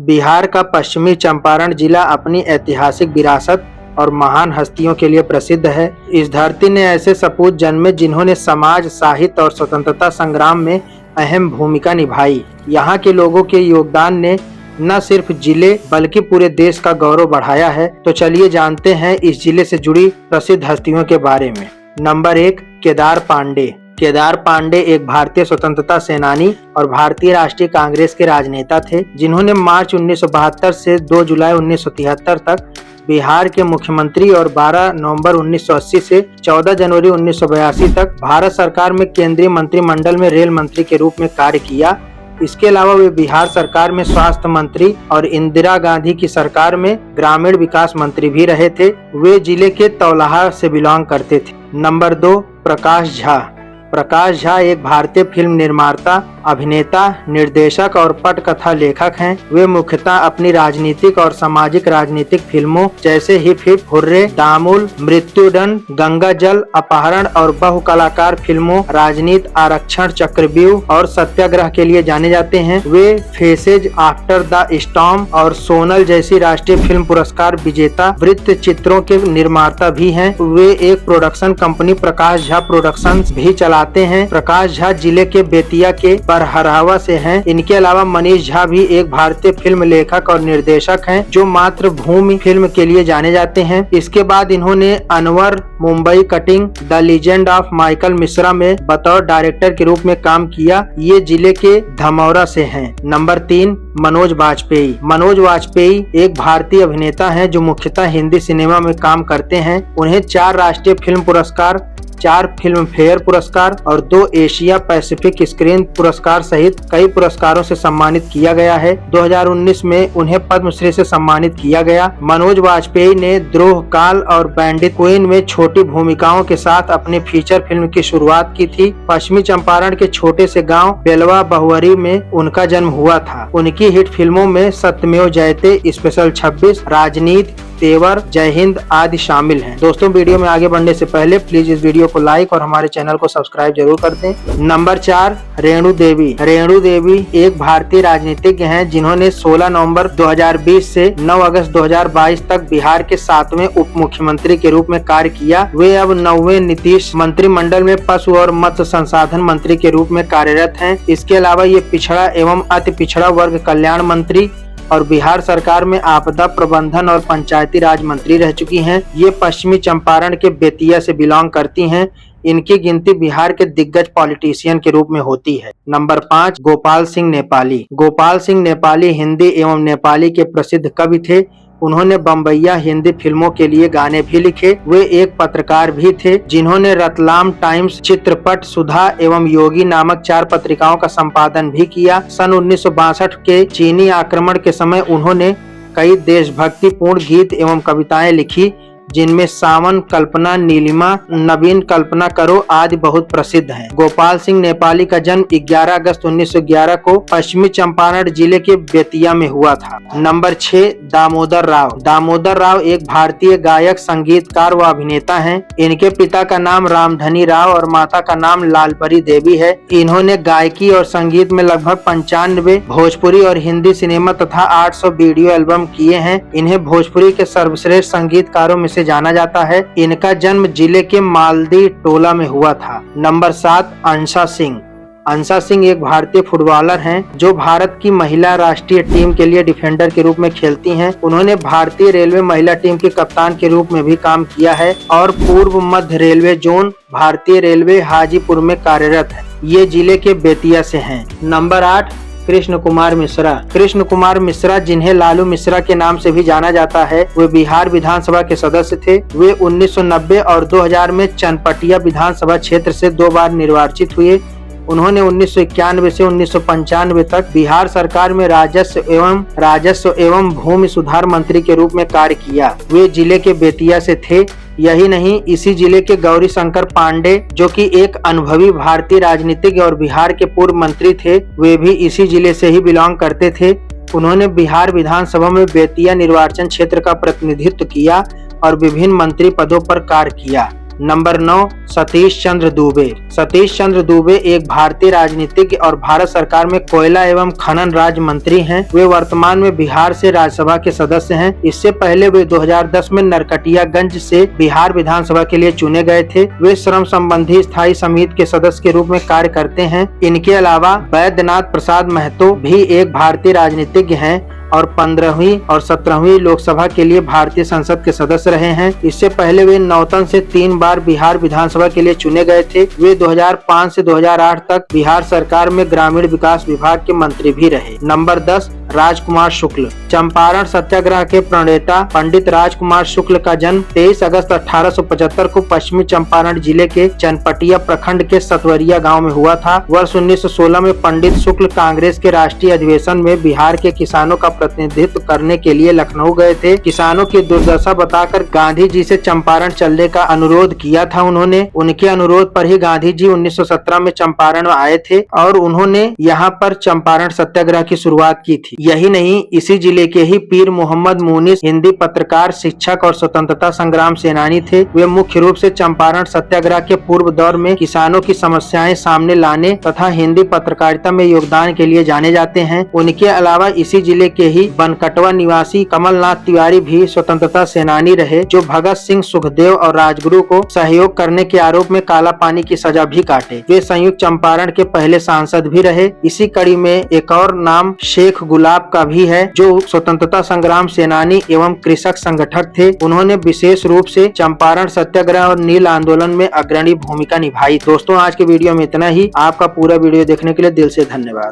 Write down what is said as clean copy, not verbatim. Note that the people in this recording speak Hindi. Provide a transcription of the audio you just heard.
बिहार का पश्चिमी चंपारण जिला अपनी ऐतिहासिक विरासत और महान हस्तियों के लिए प्रसिद्ध है। इस धरती ने ऐसे सपूत जन्मे जिन्होंने समाज, साहित्य और स्वतंत्रता संग्राम में अहम भूमिका निभाई। यहाँ के लोगों के योगदान ने न सिर्फ जिले बल्कि पूरे देश का गौरव बढ़ाया है। तो चलिए जानते हैं इस जिले से जुड़ी प्रसिद्ध हस्तियों के बारे में। नंबर 1, केदार पांडे। केदार पांडे एक भारतीय स्वतंत्रता सेनानी और भारतीय राष्ट्रीय कांग्रेस के राजनेता थे, जिन्होंने मार्च 1972 से 2 जुलाई 1973 तक बिहार के मुख्यमंत्री और 12 नवंबर 1980 से 14 जनवरी 1982 तक भारत सरकार में केंद्रीय मंत्रिमंडल में रेल मंत्री के रूप में कार्य किया। इसके अलावा वे बिहार सरकार में स्वास्थ्य मंत्री और इंदिरा गांधी की सरकार में ग्रामीण विकास मंत्री भी रहे थे। वे जिले के तौलाहा से बिलोंग करते थे। नंबर 2, प्रकाश झा। प्रकाश झा एक भारतीय फिल्म निर्माता, अभिनेता, निर्देशक और पटकथा लेखक हैं। वे मुख्यतः अपनी राजनीतिक और सामाजिक राजनीतिक फिल्मों जैसे हिप हिप हुर्रे, दामुल, मृत्युदंड, गंगा जल, अपहरण और बहुकलाकार फिल्मों राजनीति, आरक्षण, चक्रव्यूह और सत्याग्रह के लिए जाने जाते हैं। वे फेसेज आफ्टर द स्टॉर्म और सोनल जैसी राष्ट्रीय फिल्म पुरस्कार विजेता वृत्त चित्रों के निर्माता भी हैं। वे एक production company Prakash Jha productions भी चलाते हैं। प्रकाश झा जिले के बेतिया के बरहरावा से हैं। इनके अलावा मनीष झा भी एक भारतीय फिल्म लेखक और निर्देशक हैं, जो मातृभूमि फिल्म के लिए जाने जाते हैं। इसके बाद इन्होंने Anwar, Mumbai cutting, the legend of Michael Mishra में बतौर डायरेक्टर के रूप में काम किया। ये जिले के धमौरा से हैं। नंबर 3, मनोज वाजपेयी। मनोज वाजपेयी एक भारतीय अभिनेता हैं, जो मुख्यतः हिंदी सिनेमा में काम करते हैं। उन्हें 4 राष्ट्रीय फिल्म पुरस्कार, 4 फिल्म फेयर पुरस्कार और 2 एशिया पैसिफिक स्क्रीन पुरस्कार सहित कई पुरस्कारों से सम्मानित किया गया है। 2019 में उन्हें पद्मश्री से सम्मानित किया गया। मनोज वाजपेयी ने द्रोह काल और बैंडिट क्वीन में छोटी भूमिकाओं के साथ अपनी फीचर फिल्म की शुरुआत की थी। पश्चिमी चंपारण के छोटे से गांव बेलवा बहुअरी में उनका जन्म हुआ था। उनकी हिट फिल्मों में सत्यमेव जयते, स्पेशल 26, राजनीति, तेवर, जय हिंद आदि शामिल हैं। दोस्तों, वीडियो में आगे बढ़ने से पहले प्लीज इस वीडियो को लाइक और हमारे चैनल को सब्सक्राइब जरूर कर दें। नंबर 4, रेणु देवी। रेणु देवी एक भारतीय राजनीतिज्ञ हैं, जिन्होंने 16 नवंबर 2020 से 9 अगस्त 2022 तक बिहार के 7वें उप मुख्यमंत्री के रूप में कार्य किया। वे अब 9वें नीतीश मंत्रिमंडल में पशु और मत्स्य संसाधन मंत्री के रूप में कार्यरत हैं। इसके अलावा ये पिछड़ा एवं अति पिछड़ा वर्ग कल्याण मंत्री और बिहार सरकार में आपदा प्रबंधन और पंचायती राज मंत्री रह चुकी हैं। ये पश्चिमी चंपारण के बेतिया से बिलोंग करती हैं। इनकी गिनती बिहार के दिग्गज पॉलिटिशियन के रूप में होती है। नंबर 5, गोपाल सिंह नेपाली। गोपाल सिंह नेपाली हिंदी एवं नेपाली के प्रसिद्ध कवि थे। उन्होंने बम्बैया हिंदी फिल्मों के लिए गाने भी लिखे। वे एक पत्रकार भी थे, जिन्होंने रतलाम टाइम्स, चित्रपट, सुधा एवं योगी नामक 4 पत्रिकाओं का संपादन भी किया। सन 1962 के चीनी आक्रमण के समय उन्होंने कई देशभक्तिपूर्ण गीत एवं कविताएं लिखी, जिनमें सावन, कल्पना, नीलिमा, नवीन कल्पना करो आदि बहुत प्रसिद्ध हैं। गोपाल सिंह नेपाली का जन्म 11 अगस्त 1911 को पश्चिमी चंपारण जिले के बेतिया में हुआ था। नंबर 6, दामोदर राव। दामोदर राव एक भारतीय गायक, संगीतकार व अभिनेता हैं। इनके पिता का नाम रामधनी राव और माता का नाम लालपरी देवी है। इन्होंने गायकी और संगीत में लगभग 95 भोजपुरी और हिंदी सिनेमा तथा 800 वीडियो एल्बम किए हैं। इन्हें भोजपुरी के सर्वश्रेष्ठ संगीतकारों में जाना जाता है। इनका जन्म जिले के मालदी टोला में हुआ था। नंबर 7, अंशा सिंह। अंशा सिंह एक भारतीय फुटबॉलर हैं, जो भारत की महिला राष्ट्रीय टीम के लिए डिफेंडर के रूप में खेलती हैं। उन्होंने भारतीय रेलवे महिला टीम के कप्तान के रूप में भी काम किया है और पूर्व मध्य रेलवे जोन भारतीय रेलवे हाजीपुर में कार्यरत है। ये जिले के बेतिया से हैं। नंबर 8, कृष्ण कुमार मिश्रा। कृष्ण कुमार मिश्रा, जिन्हें लालू मिश्रा के नाम से भी जाना जाता है, वे बिहार विधानसभा के सदस्य थे। वे 1990 और 2000 में चनपटिया विधानसभा क्षेत्र से 2 बार निर्वाचित हुए। उन्होंने 1991 से 1995 तक बिहार सरकार में राजस्व एवं भूमि सुधार मंत्री के रूप में कार्य किया। वे जिले के बेतिया से थे। यही नहीं, इसी जिले के गौरी शंकर पांडे, जो कि एक अनुभवी भारतीय राजनीतिज्ञ और बिहार के पूर्व मंत्री थे, वे भी इसी जिले से ही बिलोंग करते थे। उन्होंने बिहार विधानसभा में बेतिया निर्वाचन क्षेत्र का प्रतिनिधित्व किया और विभिन्न मंत्री पदों पर कार्य किया। नंबर 9 सतीश चंद्र दुबे। सतीश चंद्र दुबे एक भारतीय राजनीतिज्ञ और भारत सरकार में कोयला एवं खनन राज्य मंत्री हैं। वे वर्तमान में बिहार से राज्यसभा के सदस्य हैं। इससे पहले वे 2010 में नरकटियागंज से बिहार विधानसभा के लिए चुने गए थे। वे श्रम संबंधी स्थायी समिति के सदस्य के रूप में कार्य करते हैं। इनके अलावा बैद्यनाथ प्रसाद महतो भी एक भारतीय राजनीतिज्ञ हैं और 15वीं और 17वीं लोकसभा के लिए भारतीय संसद के सदस्य रहे हैं। इससे पहले वे नौतन से 3 बार बिहार विधानसभा के लिए चुने गए थे। वे 2005 से 2008 तक बिहार सरकार में ग्रामीण विकास विभाग के मंत्री भी रहे। नंबर 10 राजकुमार शुक्ल। चंपारण सत्याग्रह के प्रणेता पंडित राजकुमार शुक्ल का जन्म 23 अगस्त 1875 को पश्चिमी चंपारण जिले के चनपटिया प्रखंड के सतवरिया गांव में हुआ था। वर्ष 1916 में पंडित शुक्ल कांग्रेस के राष्ट्रीय अधिवेशन में बिहार के किसानों का प्रतिनिधित्व करने के लिए लखनऊ गए थे। किसानों की दुर्दशा बताकर गांधी जी से चंपारण चलने का अनुरोध किया था उन्होंने। उनके अनुरोध पर ही गांधी जी 1917 में चंपारण आए थे और उन्होंने यहाँ पर चंपारण सत्याग्रह की शुरुआत की थी। यही नहीं, इसी जिले के ही पीर मोहम्मद मुनीस हिंदी पत्रकार, शिक्षक और स्वतंत्रता संग्राम सेनानी थे। वे मुख्य रूप से चंपारण सत्याग्रह के पूर्व दौर में किसानों की समस्याएं सामने लाने तथा हिंदी पत्रकारिता में योगदान के लिए जाने जाते हैं। उनके अलावा इसी जिले के ही बनकटवा निवासी कमलनाथ तिवारी भी स्वतंत्रता सेनानी रहे, जो भगत सिंह, सुखदेव और राजगुरु को सहयोग करने के आरोप में काला पानी की सजा भी काटे। वे संयुक्त चंपारण के पहले सांसद भी रहे। इसी कड़ी में एक और नाम शेख गुलाब का भी है, जो स्वतंत्रता संग्राम सेनानी एवं कृषक संगठक थे। उन्होंने विशेष रूप से चंपारण सत्याग्रह और नील आंदोलन में अग्रणी भूमिका निभाई। दोस्तों, आज के वीडियो में इतना ही। आपका पूरा वीडियो देखने के लिए दिल से धन्यवाद।